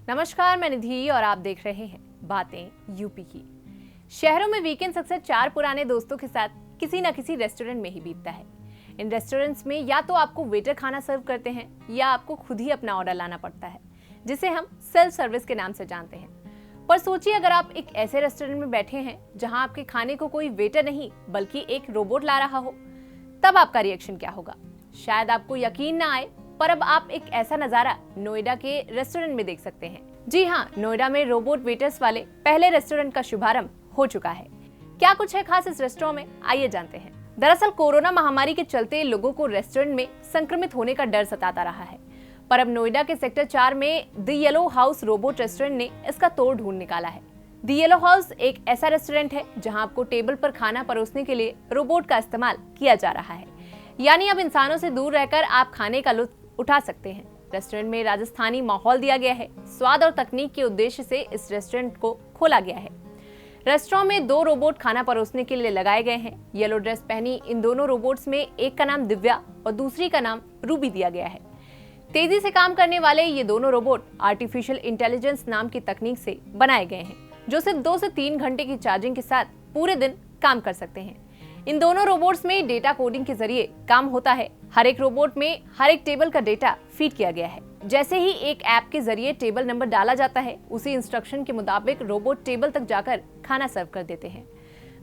नमस्कार, मैं निधि और आप देख रहे हैं बातें यूपी की। शहरों में वीकेंड्स अक्सर चार पुराने दोस्तों के साथ किसी न किसी रेस्टोरेंट में ही बीतता है। इन रेस्टोरेंट्स में या तो आपको वेटर खाना सर्व करते हैं या आपको खुद ही अपना ऑर्डर लाना पड़ता है, जिसे हम सेल्फ सर्विस के नाम से जानते हैं। पर सोचिए, अगर आप एक ऐसे रेस्टोरेंट में बैठे हैं जहां आपके खाने को कोई वेटर नहीं बल्कि एक रोबोट ला रहा हो, तब आपका रिएक्शन क्या होगा? शायद आपको यकीन ना आए, पर अब आप एक ऐसा नजारा नोएडा के रेस्टोरेंट में देख सकते हैं। जी हाँ, नोएडा में रोबोट वेटर्स वाले पहले रेस्टोरेंट का शुभारंभ हो चुका है। क्या कुछ है खास इस रेस्टोरेंट में, आइए जानते हैं। दरअसल कोरोना महामारी के चलते लोगों को रेस्टोरेंट में संक्रमित होने का डर सताता रहा है, पर अब नोएडा के सेक्टर 4 में the yellow house robot restaurant ने इसका तोड़ ढूंढ निकाला है। द येलो हाउस एक ऐसा रेस्टोरेंट है जहां आपको टेबल पर खाना परोसने के लिए रोबोट का इस्तेमाल किया जा रहा है, यानी अब इंसानों से दूर रहकर आप खाने का लुत्फ उठा सकते हैं। रेस्टोरेंट में राजस्थानी माहौल दिया गया है। स्वाद और तकनीक के उद्देश्य से इस रेस्टोरेंट को खोला गया है। रेस्टोरेंट में 2 रोबोट खाना परोसने के लिए लगाए गए हैं। येलो ड्रेस पहनी इन दोनों रोबोट्स में एक का नाम दिव्या और दूसरी का नाम रूबी दिया गया है। तेजी से काम करने वाले ये दोनों रोबोट आर्टिफिशियल इंटेलिजेंस नाम की तकनीक से बनाए गए हैं, जो सिर्फ 2 से 3 घंटे की चार्जिंग के साथ पूरे दिन काम कर सकते हैं। इन दोनों रोबोट्स में डेटा कोडिंग के जरिए काम होता है। हर एक रोबोट में हर एक टेबल का डेटा फीड किया गया है। जैसे ही एक ऐप के जरिए टेबल नंबर डाला जाता है, उसी इंस्ट्रक्शन के मुताबिक रोबोट टेबल तक जाकर खाना सर्व कर देते हैं।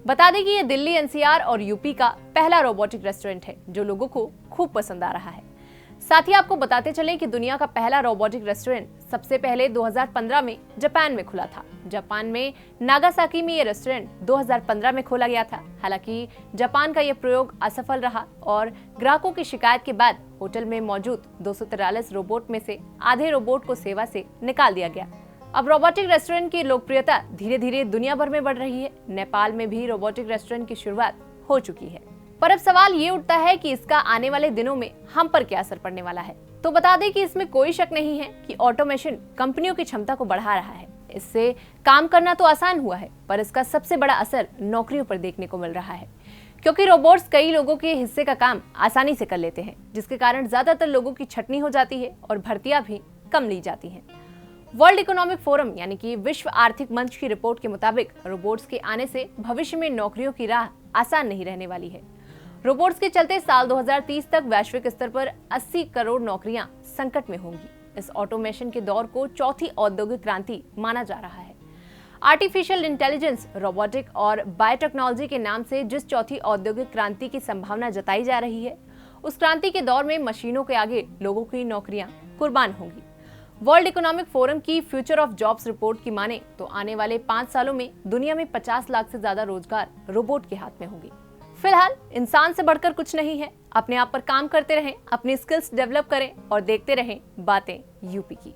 बता दें कि ये दिल्ली, एनसीआर और यूपी का पहला रोबोटिक रेस्टोरेंट है जो लोगों को खूब पसंद आ रहा है। साथ ही आपको बताते चलें कि दुनिया का पहला रोबोटिक रेस्टोरेंट सबसे पहले 2015 में जापान में खुला था। जापान में नागासाकी में ये रेस्टोरेंट 2015 में खोला गया था। हालांकि जापान का यह प्रयोग असफल रहा और ग्राहकों की शिकायत के बाद होटल में मौजूद 243 रोबोट में से आधे रोबोट को सेवा से निकाल दिया गया। अब रोबोटिक रेस्टोरेंट की लोकप्रियता धीरे धीरे दुनिया भर में बढ़ रही है। नेपाल में भी रोबोटिक रेस्टोरेंट की शुरुआत हो चुकी है। पर अब सवाल ये उठता है कि इसका आने वाले दिनों में हम पर क्या असर पड़ने वाला है। तो बता दें कि इसमें कोई शक नहीं है कि ऑटोमेशन कंपनियों की क्षमता को बढ़ा रहा है। इससे काम करना तो आसान हुआ है, पर इसका सबसे बड़ा असर नौकरियों पर देखने को मिल रहा है, क्योंकि रोबोट्स कई लोगों के हिस्से का काम आसानी से कर लेते हैं, जिसके कारण ज्यादातर लोगों की छटनी हो जाती है और भर्तियां भी कम ली जाती हैं। वर्ल्ड इकोनॉमिक फोरम यानी कि विश्व आर्थिक मंच की रिपोर्ट के मुताबिक रोबोट्स के आने से भविष्य में नौकरियों की राह आसान नहीं रहने वाली है। रोबोट्स के चलते साल 2030 तक वैश्विक स्तर पर 80 करोड़ नौकरियां संकट में होंगी। इस ऑटोमेशन के दौर को चौथी औद्योगिक क्रांति माना जा रहा है। आर्टिफिशियल इंटेलिजेंस, रोबोटिक और बायोटेक्नोलॉजी के नाम से जिस चौथी औद्योगिक क्रांति की संभावना जताई जा रही है, उस क्रांति के दौर में मशीनों के आगे लोगों की नौकरियां कुर्बान होंगी। वर्ल्ड इकोनॉमिक फोरम की फ्यूचर ऑफ जॉब्स रिपोर्ट की माने तो आने वाले 5 सालों में दुनिया में 50 लाख से ज्यादा रोजगार रोबोट के हाथ में होंगे। फिलहाल इंसान से बढ़कर कुछ नहीं है। अपने आप पर काम करते रहें, अपनी स्किल्स डेवलप करें और देखते रहें बातें यूपी की।